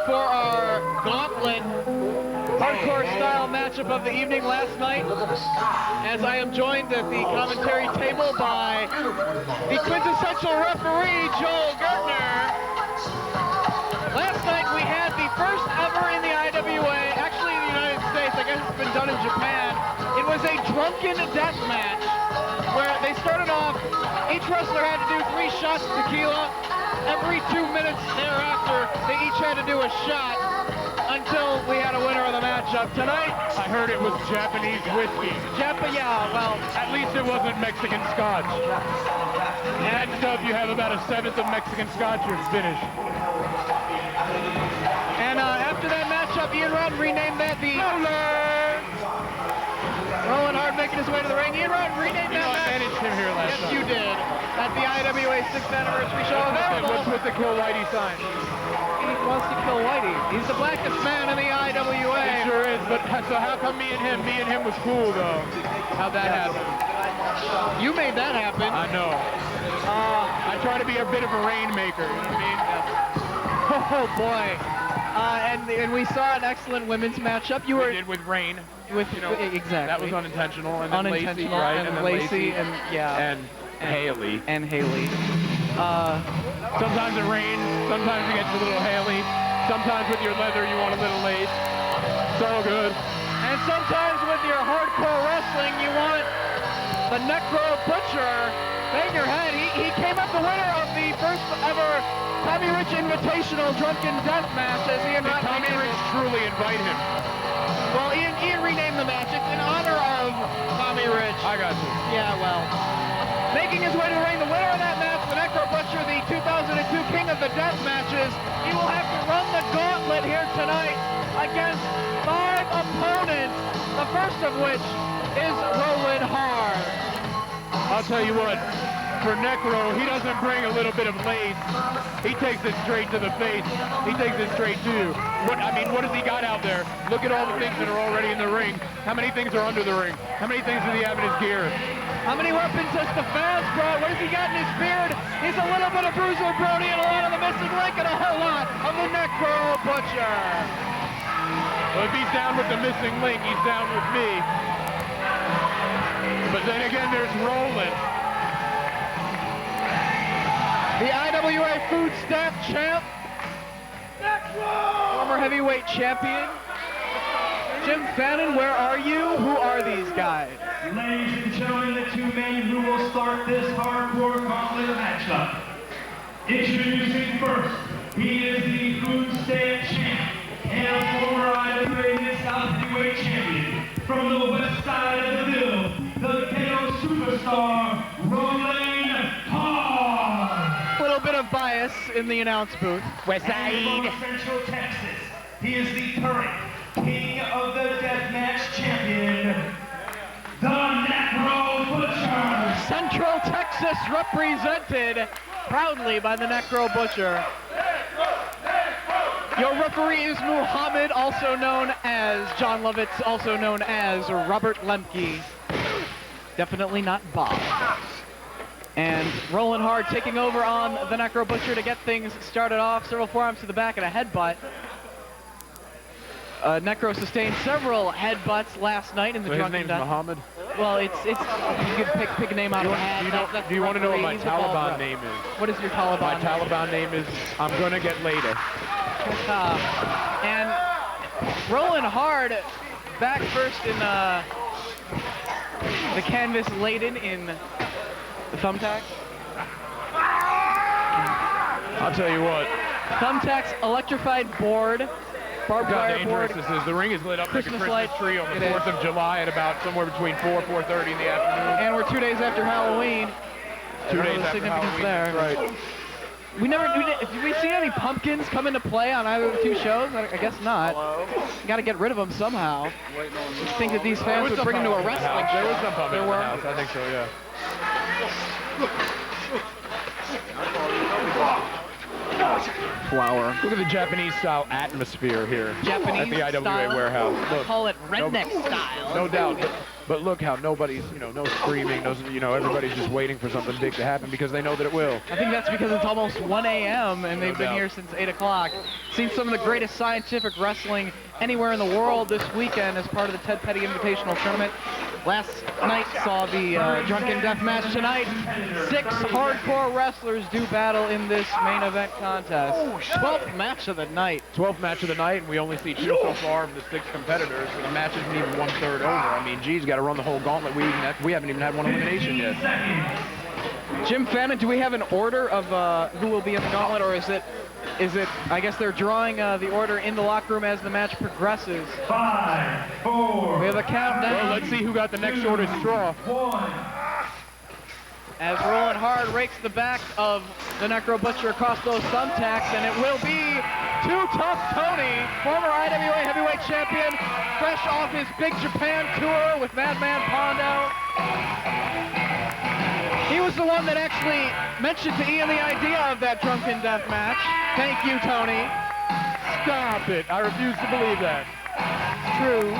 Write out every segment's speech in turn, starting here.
for our Gauntlet hardcore style matchup of the evening last night, as I am joined at the commentary table by the quintessential referee, Joel Gertner. Last night we had the first ever in the IWA, actually in the United States, I guess it's been done in Japan. It was a drunken death match where they started off, each wrestler had to do 3 shots of tequila. Every 2 minutes thereafter, they each had to do a shot until we had a winner of the matchup. Tonight, I heard it was Japanese whiskey. Yeah, well, at least it wasn't Mexican scotch. And so if you have about a 1/7 of Mexican scotch, you're finished. And after that matchup, Ian Rodden renamed that the Rollin Hard making his way to the ring. Ian Rodden renamed that match. I managed him here last Yes, time. you did. At the IWA 6th anniversary show available. What's with the Kill Whitey sign? He wants to kill Whitey. He's the blackest man in the IWA. He sure is, but so how come me and him was cool though? How'd that happen? You made that happen. I know. I try to be a bit of a rainmaker, you know what I mean? Oh boy. And we saw an excellent women's matchup. You were we did with Rain. With, you know, exactly. That was unintentional. And then unintentional. Lacey, right? And then Lacey and yeah. And Haley. And Haley. Sometimes it rains. Sometimes you get a little Haley. Sometimes with your leather you want a little lace. It's all good. And sometimes with your hardcore wrestling you want the Necro Butcher. Bang your head. He came up the winner of the first ever Tommy Rich Invitational Drunken Death Match, as Ian Did Tommy Rich truly invite him? Well, Ian renamed the match. It's in honor of Tommy Rich. I got you. Yeah, well. Making his way to the ring, the winner of that match, the Necro Butcher, the 2002 King of the Death Matches. He will have to run the gauntlet here tonight against 5 opponents, the first of which is Rollin Hard. I'll tell you what, for Necro, he doesn't bring a little bit of lace. He takes it straight to the face. He takes it straight to you. What has he got out there? Look at all the things that are already in the ring. How many things are under the ring? How many things does he have in his gear? How many weapons has the fans brought? What has he got in his beard? He's a little bit of Bruiser Brody and a lot of the missing link and a whole lot of the Necro Butcher. Well, if he's down with the missing link, he's down with me. But then again, there's Rollin. The IWA Food Staff Champ. Former heavyweight champion. Jim Fannin, where are you? Who are these guys? Ladies and gentlemen, the 2 men who will start this hardcore gauntlet matchup. Introducing first, he is the Food Stand Champ and former IWA Mid-South Heavyweight Champion. From the west side of the bill, the KO superstar, Rollin Hard. A little bit of bias in the announce booth. West side. From Central Texas, he is the current King of the Deathmatch Champion, the Necro Butcher. Central Texas represented proudly by the Necro Butcher. Your referee is Muhammad, also known as John Lovitz, also known as Robert Lemke. Definitely not Bob. And Rollin Hard taking over on the Necro Butcher to get things started off. Several forearms to the back and a headbutt. Necro sustained several headbutts last night in the drunken death. Muhammad? Well, it's you can pick a name out of a hat. Do you want to know what my Taliban name is? What is your Taliban My name? Taliban name is I'm gonna get later. And Rollin Hard back first in the canvas laden in the thumbtacks. I'll tell you what. Thumbtacks, electrified board, barbed wire board. This is. The ring is lit up Christmas like a Christmas light. tree on the 4th of July at about somewhere between 4:30 in the afternoon. And we're 2 days after Halloween. 2 days the after significance Halloween. there. Right. Did we see any pumpkins come into play on either of the 2 shows? I guess not. Got to get rid of them somehow. I think that these fans would bring them to a wrestling show. There was some pumpkins in the house. I think so, yeah. Flower. Look at the Japanese-style atmosphere here Japanese at the IWA style? warehouse. Look, Call it redneck style. no doubt. But look how nobody's, no screaming, everybody's just waiting for something big to happen because they know that it will. I think that's because it's almost 1 a.m. and they've been here since 8 o'clock. Seen some of the greatest scientific wrestling anywhere in the world this weekend as part of the Ted Petty Invitational Tournament. Last night saw the Drunken Death match. Tonight, 6 hardcore wrestlers do battle in this main event contest. 12th match of the night. 12th match of the night, and we only see 2 so far of the 6 competitors, so the match isn't even 1/3 over. I mean, geez, got to run the whole gauntlet. We haven't even had one elimination yet. Jim Fannin, do we have an order of who will be in the gauntlet, or is it, I guess they're drawing the order in the locker room as the match progresses. 5, 4. We have a countdown. Well, let's see who got the next shortest straw. 1. As Rollin Hard rakes the back of the Necro Butcher across those thumbtacks, and it will be Tuff Tony, former IWA heavyweight champion, fresh off his Big Japan tour with Madman Pondo. He was the one that actually mentioned to Ian the idea of that Drunken Death match. Thank you, Tony. Stop it. I refuse to believe that. True.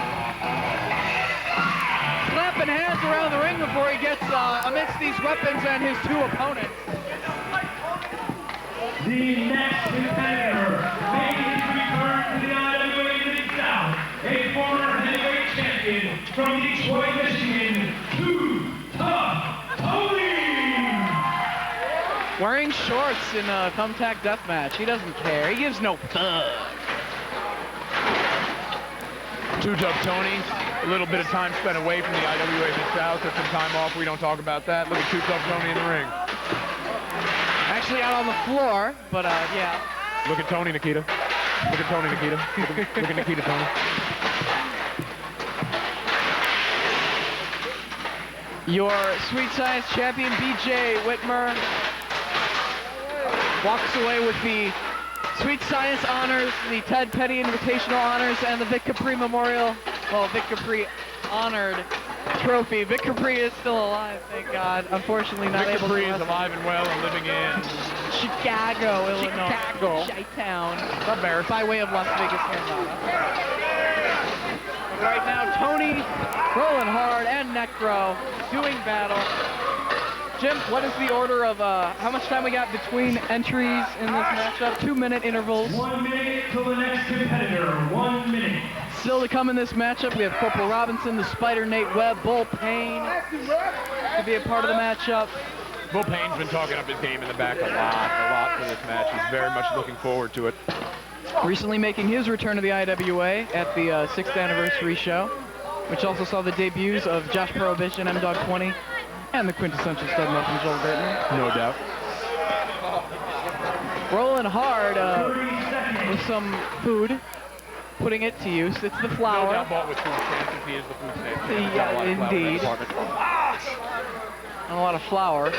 Slapping hands around the ring before he gets amidst these weapons and his 2 opponents. The next competitor making his return to the IWA Mid-South, a former heavyweight champion from Detroit, Michigan, Tuff Tony. Wearing shorts in a thumbtack death match. He doesn't care. He gives no fuck. Tuff Tony, a little bit of time spent away from the IWA Mid-South. Took some time off. We don't talk about that. Look at Tuff Tony in the ring. Actually out on the floor, but yeah. Look at Tony, Nikita. Look at Tony, Nikita. Look at Nikita, Tony. Your Sweet Science champion, BJ Whitmer, walks away with the Sweet Science honors, the Ted Petty Invitational honors, and the Vic Capri Memorial, Vic Capri honored trophy. Vic Capri is still alive, thank God. Unfortunately not Vic able Capri to is alive and well and living in Chicago, Illinois. Chicago. Chi-town. By way of Las Vegas, Nevada. Right now, Tony, Rollin Hard, and Necro doing battle. Jim, what is the order of how much time we got between entries in this matchup? 2-minute intervals. 1 minute till the next competitor. 1 minute. Still to come in this matchup, we have Corporal Robinson, the Spyder Nate Webb, Bull Payne to be a part of the matchup. Bull Payne's been talking up his game in the back a lot for this match. He's very much looking forward to it. Recently making his return to the IWA at the 6th anniversary show, which also saw the debuts of Josh Prohibition, M-Dog 20, and the quintessential stud muffin, Joel Gertner. No doubt. Rolling hard with some food, putting it to use. It's the flour. No doubt bought with food stamps. He is the food stamp. Yeah, indeed. And a lot of flour.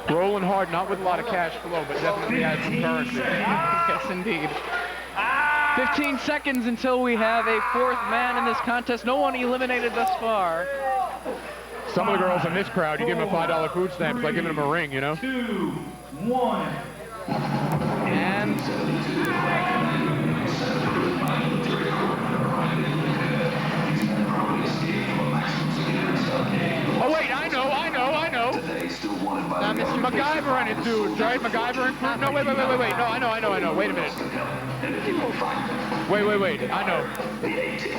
Rolling hard, not with a lot of cash flow, but definitely has some currency. Yes, indeed. 15 seconds until we have a 4th man in this contest. No one eliminated thus far. Some of the girls in this crowd, you give them a $5 food stamp, it's like giving them a ring, you know? 2, 1. And oh wait, I know. Mr. MacGyver and his dudes, right? MacGyver and fruit. No, wait. No, I know. Wait a minute. Wait. I know. The 8 team.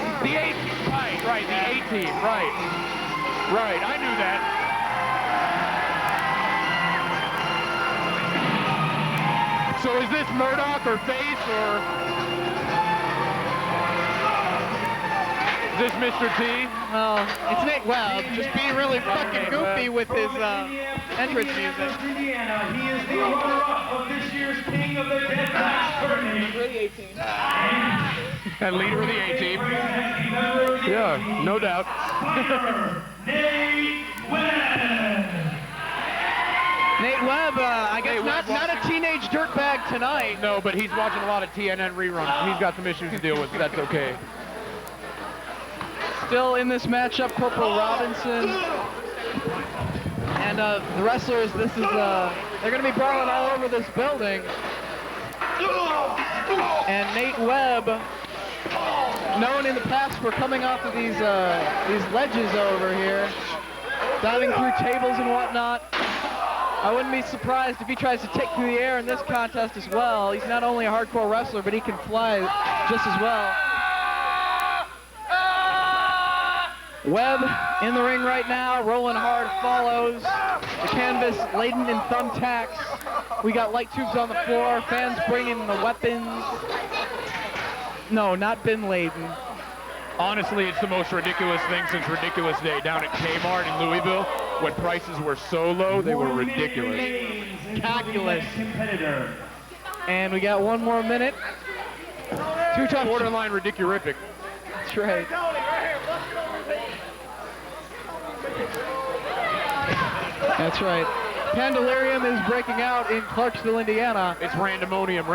Right. The 8 team. Right. I knew that. So is this Murdoch or Face or is this Mr. T? well, it's Nate Webb, just being really fucking goofy with his entrance music. Indiana, he is the runner-up of this year's King of the Death Match tournament. And leader of the A team. Yeah, no doubt. Nate Webb. Nate Webb, I guess not a teenage dirtbag tonight. No, but he's watching a lot of TNN reruns. He's got some issues to deal with, but that's okay. Still in this matchup, Corporal Robinson. And the wrestlers, this is, they're going to be brawling all over this building. And Nate Webb known in the past for coming off of these ledges over here, diving through tables and whatnot. I wouldn't be surprised if he tries to take through the air in this contest as well. He's not only a hardcore wrestler, but he can fly just as well. Webb in the ring right now. Rollin hard follows. The canvas laden in thumbtacks. We got light tubes on the floor. Fans bringing the weapons. No, not bin laden. Honestly, it's the most ridiculous thing since Ridiculous Day down at Kmart in Louisville. When prices were so low, they were ridiculous. Calculus. And we got 1 more minute. Too tough. Borderline ridiculous. That's right. That's right. Pandalarium is breaking out in Clarksville, Indiana. It's randomonium. And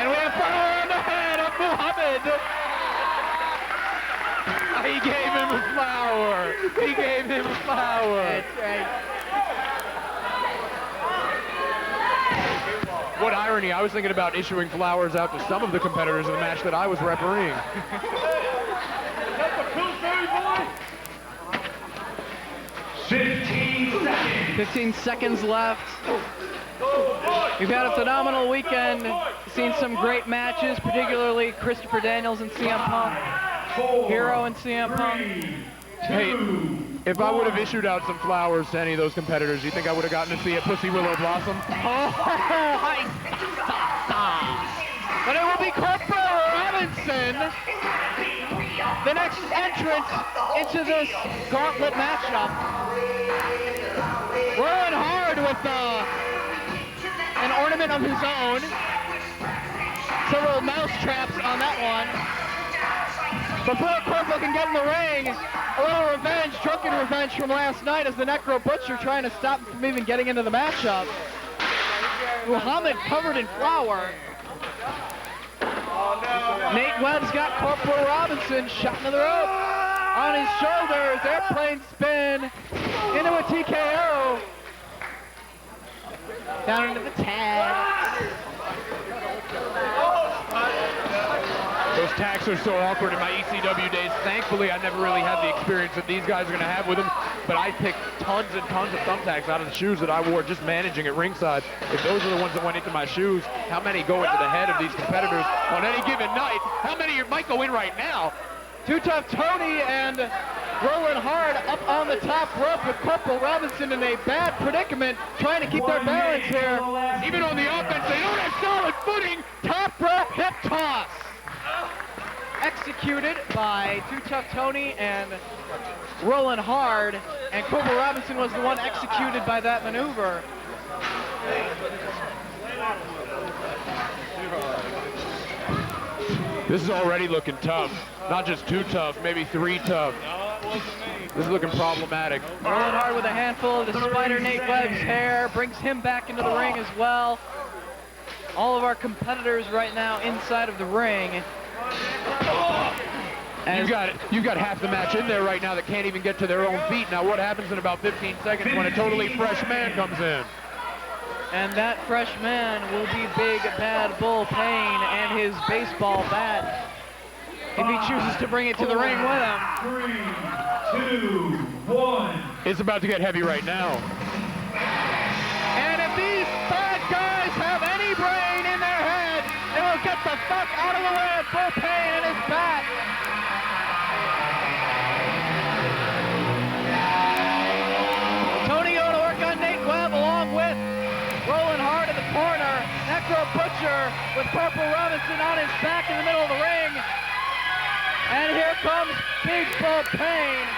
we have fire on the head of Muhammad. He gave him a flower. That's right. What irony. I was thinking about issuing flowers out to some of the competitors in the match that I was refereeing. 15 seconds left. We've had a phenomenal weekend. Seen some great matches, particularly Christopher Daniels and CM Punk. Hero and CM Punk. Hey, if I would have issued out some flowers to any of those competitors, do you think I would have gotten to see a Pussy Willow blossom? But it will be Corporal Robinson, the next entrant into this Gauntlet matchup. Rolling hard with an ornament of his own. Several mouse traps on that one. Before Corporal can get in the ring, a little revenge, drunken revenge from last night as the Necro Butcher trying to stop him from even getting into the matchup. Muhammad covered in flour. Nate Webb's got Corporal Robinson shot into the rope. On his shoulders, airplane spin into a TKO. Down into the tag. Those tags are so awkward in my ECW days. Thankfully, I never really had the experience that these guys are going to have with them, but I picked tons and tons of thumbtacks out of the shoes that I wore just managing at ringside. If those are the ones that went into my shoes, how many go into the head of these competitors on any given night? How many might go in right now? Too Tough Tony and Rollin hard up on the top rope with Corporal Robinson in a bad predicament, trying to keep their balance here. Even on the offense, they don't have solid footing. Top rope hip toss. Executed by Too Tough Tony and Rollin hard, and Corporal Robinson was the one executed by that maneuver. This is already looking tough. Not just 2 tough, maybe 3 tough. This is looking problematic. Rollin hard with a handful of the Spyder Nate Webb's hair, brings him back into the ring as well. All of our competitors right now inside of the ring. You got half the match in there right now that can't even get to their own feet. Now what happens in about 15 seconds when a totally fresh man comes in? And that fresh man will be Big Bad Bull Payne and his baseball bat, if he chooses to bring it to the ring with him. 3, 2, 1. It's about to get heavy right now. And if these bad guys have any brain in their head, they will get the fuck out of the way of Bull Payne and his bat. Tony going to work on Nate Webb along with Rollin hard in the corner. Necro Butcher with Corporal Robinson on his back in the middle of the ring. And here comes Big Bull Payne.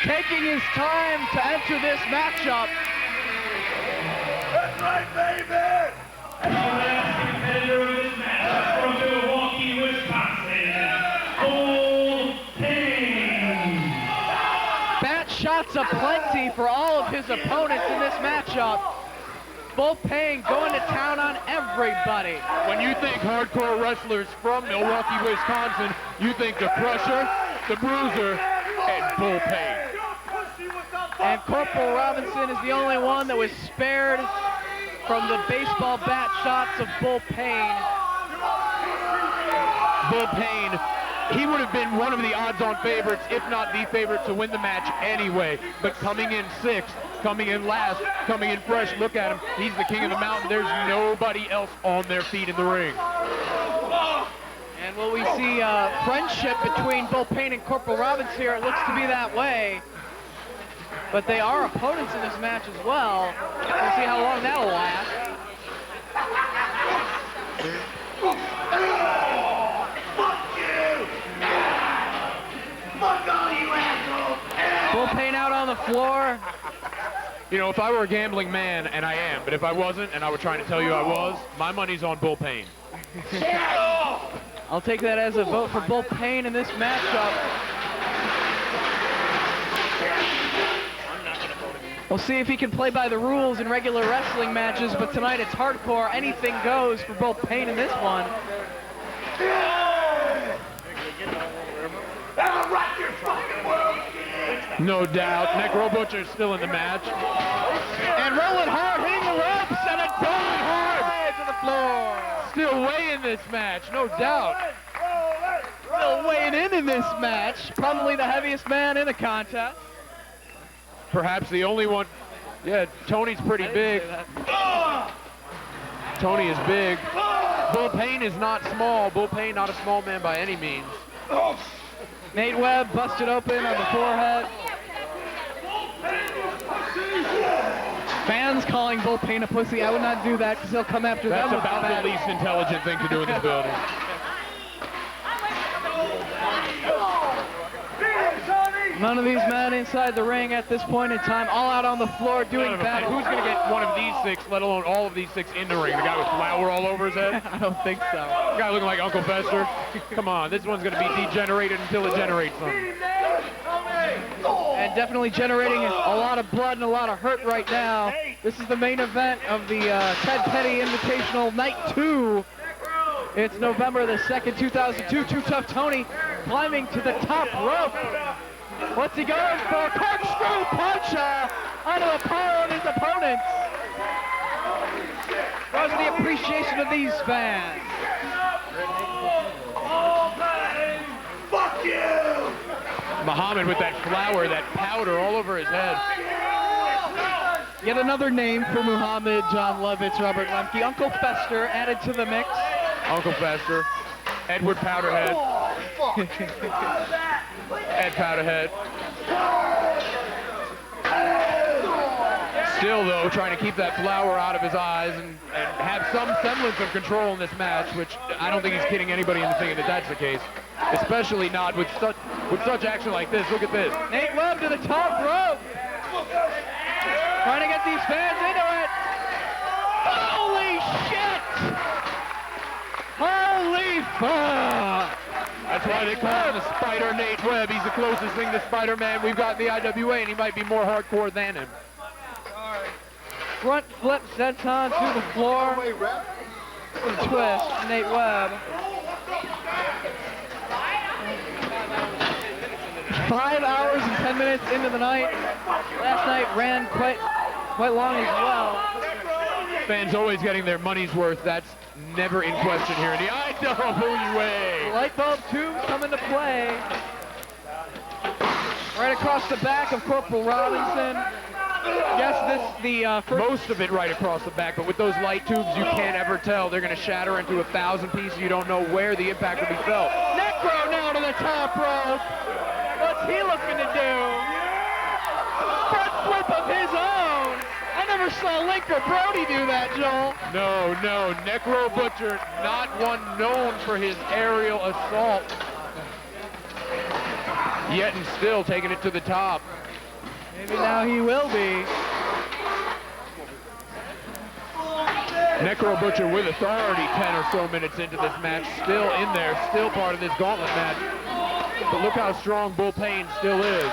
Taking his time to enter this matchup. That's right, baby! The last competitor of this match from Milwaukee, Wisconsin, Bull Payne. Bat shots aplenty for all of his opponents in this matchup. Bull Payne going to town on everybody. When you think hardcore wrestlers from Milwaukee, Wisconsin, you think the Crusher, the Bruiser, and Bull Payne. And Corporal Robinson is the only one that was spared from the baseball bat shots of Bull Payne. Bull Payne, he would have been one of the odds-on favorites, if not the favorite, to win the match anyway. But coming in sixth, coming in last, coming in fresh, look at him. He's the king of the mountain. There's nobody else on their feet in the ring. And will we see friendship between Bull Payne and Corporal Robbins here? It looks to be that way. But they are opponents in this match as well. We'll see how long that'll last. Bull Payne out on the floor. You know, if I were a gambling man, and I am, but if I wasn't, and I were trying to tell you I was, my money's on Bull Payne. I'll take that as a vote for Bull Payne in this matchup. We'll see if he can play by the rules in regular wrestling matches, but tonight it's hardcore. Anything goes for Bull Payne in this one. No doubt. Necro Butcher's still in the match. And rolling hard, hitting the ropes, and a going hard to the floor. Still weighing this match, no doubt. Still weighing in this match. Probably the heaviest man in the contest. Perhaps the only one. Yeah, Tony's pretty big. Tony is big. Bull Payne is not small. Bull Payne not a small man by any means. Nate Webb busted open on the forehead. Fans calling Bull Payne a pussy. I would not do that because he'll come after them. That's about the least intelligent thing to do in this building. None of these men inside the ring at this point in time, all out on the floor doing battle. Who's going to get one of these six, let alone all of these six in the ring? The guy with flour all over his head? I don't think so. The guy looking like Uncle Fester? Come on, this one's going to be degenerated until it generates something. And definitely generating a lot of blood and a lot of hurt right now. This is the main event of the Ted Petty Invitational Night 2. It's November the 2nd, 2002. Too Tough Tony climbing to the top rope. What's he going for? Corkscrew punch onto the power of his opponents. Shows the appreciation of these fans. Fuck you! Muhammad with that flour, that powder all over his head. Yet another name for Muhammad, John Lovitz, Robert Lemke. Uncle Fester added to the mix. Uncle Fester. Edward Powderhead. Ed Powderhead. Still, though, trying to keep that flour out of his eyes and have some semblance of control in this match, which I don't think he's kidding anybody into thinking that that's the case. Especially not with such action like this. Look at this. Nate Webb to the top rope. Trying to get these fans into it. Holy shit! Holy fuck! That's why they call him the Spyder Nate Webb. He's the closest thing to Spider-Man we've got in the IWA, and he might be more hardcore than him. Front flip senton to the floor. Twist, Nate Webb. 5 hours and 10 minutes into the night. Last night ran quite long as well. Fans always getting their money's worth. That's never in question here in the IWA. Light bulb tubes come into play. Right across the back of Corporal Robinson. Yes, the first... Most of it right across the back, but with those light tubes, you can't ever tell. They're going to shatter into 1,000 pieces. You don't know where the impact will be felt. Necro now to the top rope. What's he looking to do? Front flip of his own. I never saw Linker Brody do that, Joel. No. Necro Butcher, not one known for his aerial assault. Yet and still taking it to the top. Maybe now he will be. Necro Butcher with authority 10 or so minutes into this match. Still in there, still part of this gauntlet match. But look how strong Bull Payne still is.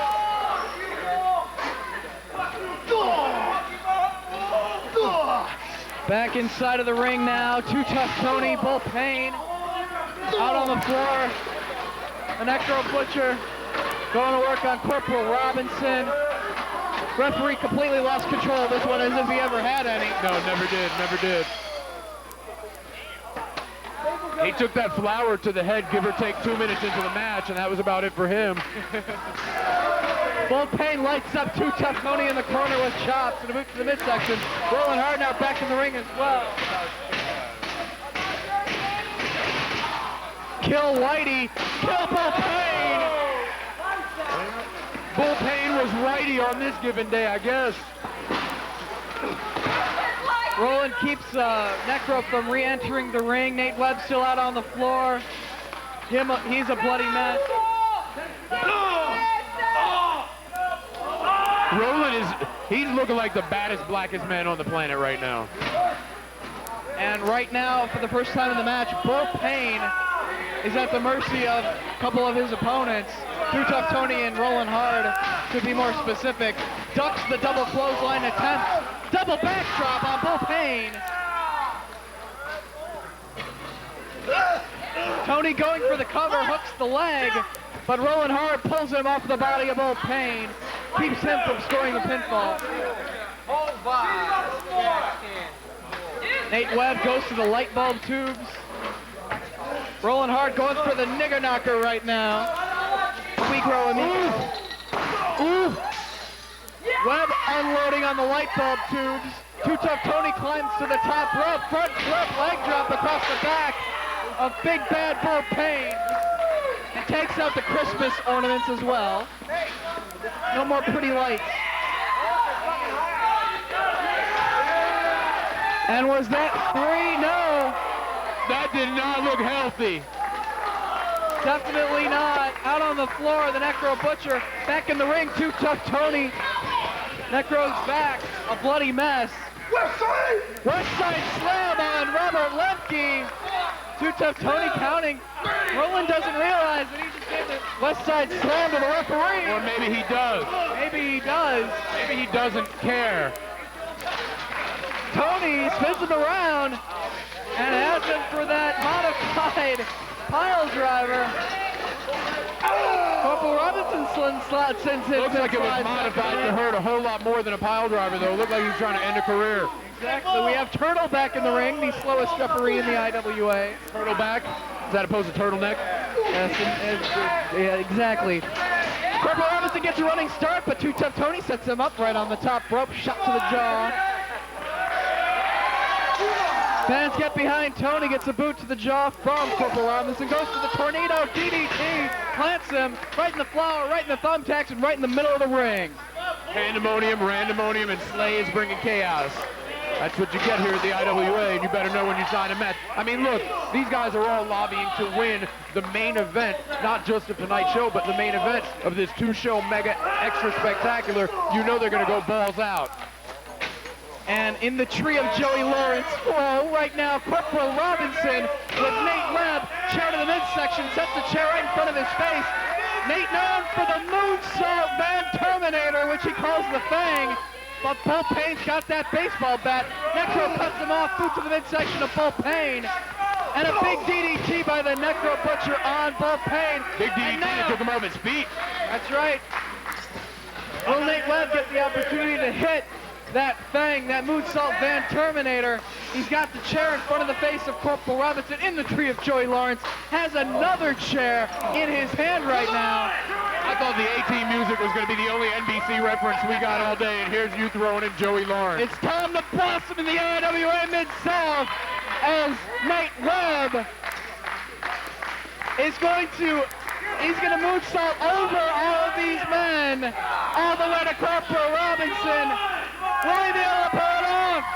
Back inside of the ring now. Too Tough Tony, Bull Payne out on the floor. The Necro Butcher going to work on Corporal Robinson. referee completely lost control of this one as if he ever had any. No, never did, never did. He took that flower to the head, give or take 2 minutes into the match, and that was about it for him. Bull Payne lights up Too Tough Tony in the corner with chops and a boot to the midsection. Rollin hard now back in the ring as well. Kill Whitey, kill Bull Payne! Bull Payne was righty on this given day, I guess. Rollin keeps Necro from re-entering the ring. Nate Webb still out on the floor. He's a bloody mess. Rollin he's looking like the baddest, blackest man on the planet right now. And right now, for the first time in the match, Bull Payne is at the mercy of a couple of his opponents. Too Tough Tony and Rollin Hard, to be more specific. Ducks the double clothesline attempt. Double backdrop on Bull Payne. Tony going for the cover, hooks the leg, but Rollin Hard pulls him off the body of Bull Payne. Keeps him from scoring a pinfall. Nate Webb goes to the light bulb tubes. Rollin Hard going for the nigger knocker right now. Negro immediately. Ooh. Webb unloading on the light bulb tubes. Too Tough Tony climbs to the top rope. Front flip leg drop across the back of Big Bad Bull Payne. And takes out the Christmas ornaments as well. No more pretty lights. And was that 3? No. That did not look healthy. Definitely not. Out on the floor, the Necro Butcher. Back in the ring, Too Tough Tony. Necro's back, a bloody mess. West side slam on Robert Lemke. Too Tough Tony counting. Rollin doesn't realize that he just gave the West side slam to the referee. Or maybe he does. Maybe he does. Maybe he doesn't care. Tony spins him around and has him for that modified pile driver. Corporal Robinson slots into Looks like it was modified to hurt a whole lot more than a pile driver, though. It looked like he was trying to end a career. Exactly. We have Turtle back in the ring, the slowest referee in the IWA. Turtle back? Is that opposed to turtleneck? Yes, yeah, exactly. Corporal Robinson gets a running start, but Too Tough Tony sets him up right on the top rope, shot to the jaw. Fans get behind Tony, gets a boot to the jaw from Corporal Robinson, goes to the tornado DDT, plants him right in the flower, right in the thumbtacks, and right in the middle of the ring. Pandemonium, randomonium, and Slays bringing chaos. That's what you get here at the IWA, and you better know when you sign a match. I mean, look, these guys are all lobbying to win the main event, not just of tonight's show, but the main event of this two-show mega extra spectacular. You know they're going to go balls out. And in the tree of Joey Lawrence, right now, Corporal Robinson with Nate Webb, chair to the midsection, sets the chair right in front of his face. Nate known for the moonsault Van Terminator, which he calls the Fang, but Bull Payne's got that baseball bat. Necro cuts him off, boot to the midsection of Bull Payne. And a big DDT by the Necro Butcher on Bull Payne. Big DDT that took him off his feet. That's right. Will Nate Webb get the opportunity to hit that Fang, that moonsault Van Terminator? He's got the chair in front of the face of Corporal Robinson in the tree of Joey Lawrence. Has another chair in his hand right now. I thought the A-Team music was going to be the only NBC reference we got all day, and here's you throwing in Joey Lawrence. It's time to blossom in the IWA Mid-South as Nate Webb is going to moonsault over all of these men, all the way to Corporal Robinson. Will he be able to pull it off?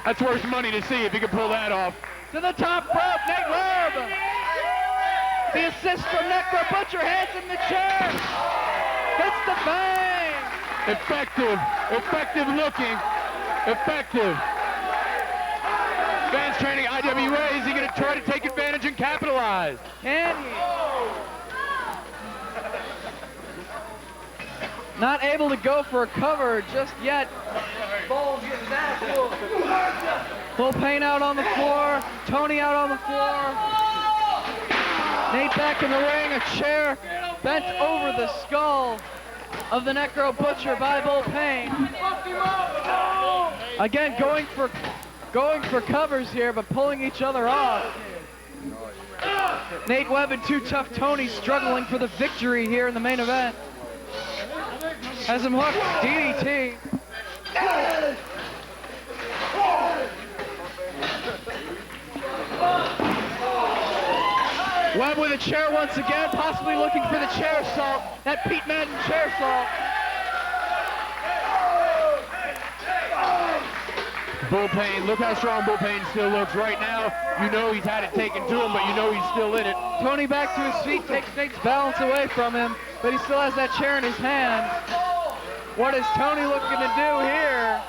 That's worth money to see if he can pull that off. To the top rope, Nate Webb. The assist from Necro Butcher hands him the chair. Hits the Fang. Effective looking, effective. Fans training IWA, is he going to try to take advantage and capitalize? Can he? Not able to go for a cover just yet. Bull Payne out on the floor. Tony out on the floor. Nate back in the ring. A chair bent over the skull of the Necro Butcher by Bull Payne. Again, going for covers here, but pulling each other off. Nate Webb and Too Tough Tony struggling for the victory here in the main event. Has him hooked, DDT. Webb with a chair once again, possibly looking for the chair assault. That Pete Madden chair assault. Bull Payne, look how strong Bull Payne still looks right now. You know he's had it taken to him, but you know he's still in it. Tony back to his feet, takes Nate's balance away from him, but he still has that chair in his hand. What is Tony looking to do here?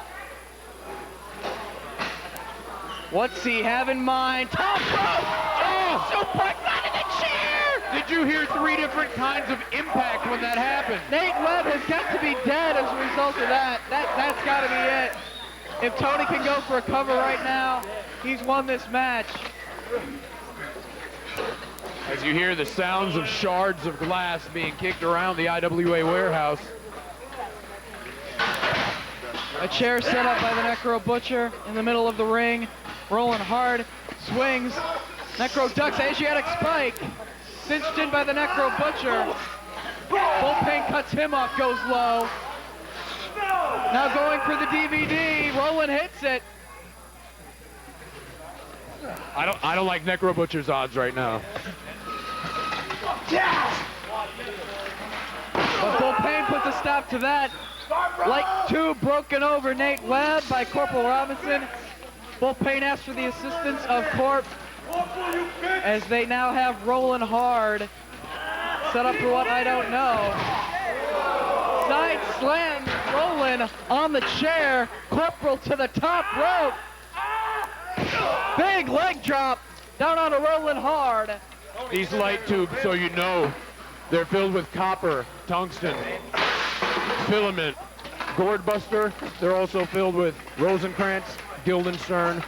What's he have in mind? Top rope! Oh, suplex out of the chair! Did you hear 3 different kinds of impact when that happened? Nate Webb has got to be dead as a result of that. That's got to be it. If Tony can go for a cover right now, he's won this match. As you hear the sounds of shards of glass being kicked around the IWA warehouse. A chair set up by the Necro Butcher in the middle of the ring. Rolling hard, swings. Necro ducks Asiatic spike. Cinched in by the Necro Butcher. Bull Payne cuts him off, goes low. Now going for the DVD. Rollin hits it. I don't like Necro Butcher's odds right now. But Bull Payne puts a stop to that. Light 2 broken over Nate Webb by Corporal Robinson. Bull Payne asks for the assistance of Corp as they now have Rollin hard. Set up for what I don't know. Side slam Rollin on the chair. Corporal to the top rope. Big leg drop down on a Rollin hard. These light tubes, so you know, they're filled with copper, tungsten, filament, gourd buster. They're also filled with Rosencrantz, Guildenstern,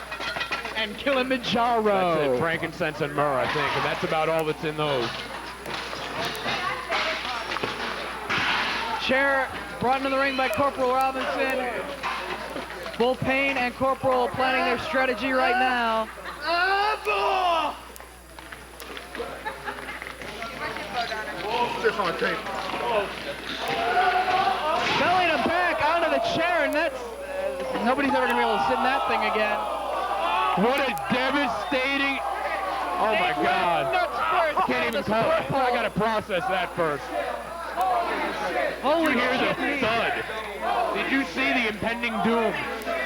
and Kilimanjaro. That's it, frankincense and myrrh, I think, and that's about all that's in those. Chair brought into the ring by Corporal Robinson. Bull Payne and Corporal planning their strategy right now. Belling him back onto the chair, and that's nobody's ever gonna be able to sit in that thing again. What a devastating! Oh my God! I can't even call it. I gotta process that first. Holy Did you hear the shit. thud? Did you see the impending doom?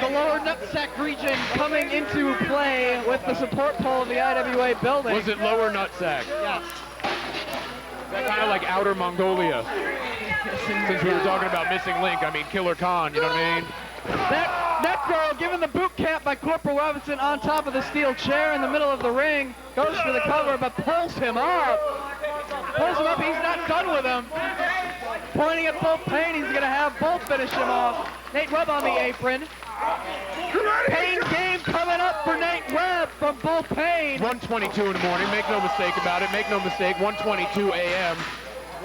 The lower nutsack region coming into play with the support pole of the IWA building. Was it lower nutsack? Yes. Kind of like outer Mongolia. Since we were talking about missing link, I mean Killer Khan, you know what I mean? That Necro given the boot camp by Corporal Robinson on top of the steel chair in the middle of the ring. Goes for the cover, but pulls him up. Pulls him up, he's not done with him. Pointing at Bull Payne, he's gonna have Bull finish him off. Nate Webb on the apron. Payne game coming up for Nate Webb from Bull Payne. 1:22 in the morning, make no mistake about it, make no mistake, 1:22 a.m.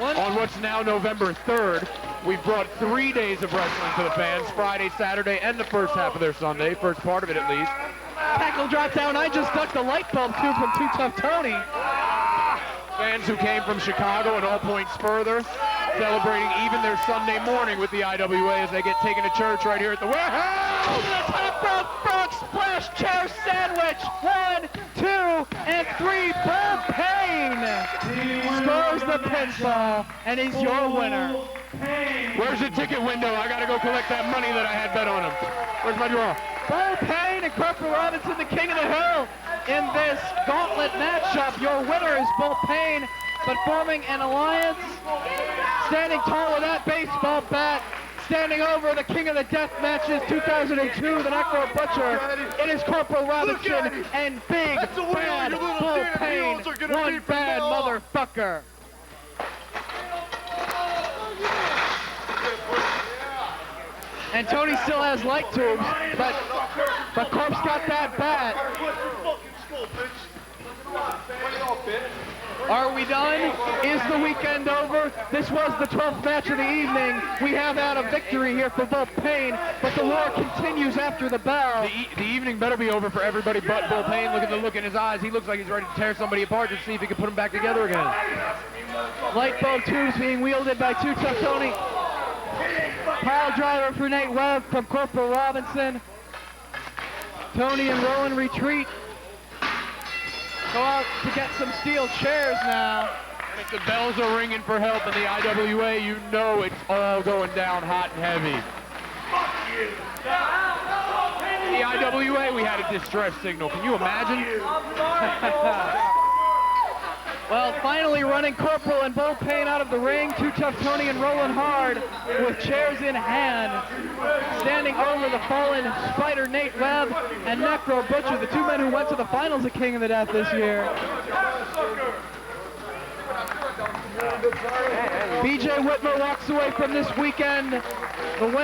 On what's now November 3rd, we've brought 3 days of wrestling to the fans, Friday, Saturday, and the first half of their Sunday, first part of it at least. Tackle drop down, I just ducked a light bulb too from Too Tough Tony. Fans who came from Chicago and all points further, celebrating even their Sunday morning with the IWA as they get taken to church right here at the warehouse. Over the top rope, frog splash, chair sandwich. 1, 2, and 3. Bull Payne scores the pinfall, and he's your winner. Where's the ticket window? I gotta go collect that money that I had bet on him. Where's my draw? Bull Payne and Corporal Robinson, the king of the hill, in this gauntlet matchup. Your winner is Bull Payne, but forming an alliance, standing tall with that baseball bat, standing over the king of the death matches 2002, the Necro Butcher. It is Corporal Robinson and big bad Bull Payne, one bad motherfucker. And Tony still has light tubes, but Corp's got that bat. Are we done? Is the weekend over? This was the 12th match of the evening. We have had a victory here for Bull Payne, but the war continues after the bell. The evening better be over for everybody but Bull Payne. Look at the look in his eyes. He looks like he's ready to tear somebody apart to see if he can put them back together again. Light bulb tubes being wielded by Tuff Tony. Pile driver for Nate Webb from Corporal Robinson. Tony and Rollin retreat. Go out to get some steel chairs now. And if the bells are ringing for help in the IWA, you know it's all going down hot and heavy. In the IWA, we had a distress signal. Can you imagine? Well, finally running Corporal and Bull Payne out of the ring. Too Tough Tony and Rollin hard with chairs in hand. Standing over the fallen Spyder Nate Webb and Necro Butcher, the two men who went to the finals of King of the Death this year. BJ Whitmer walks away from this weekend the winner.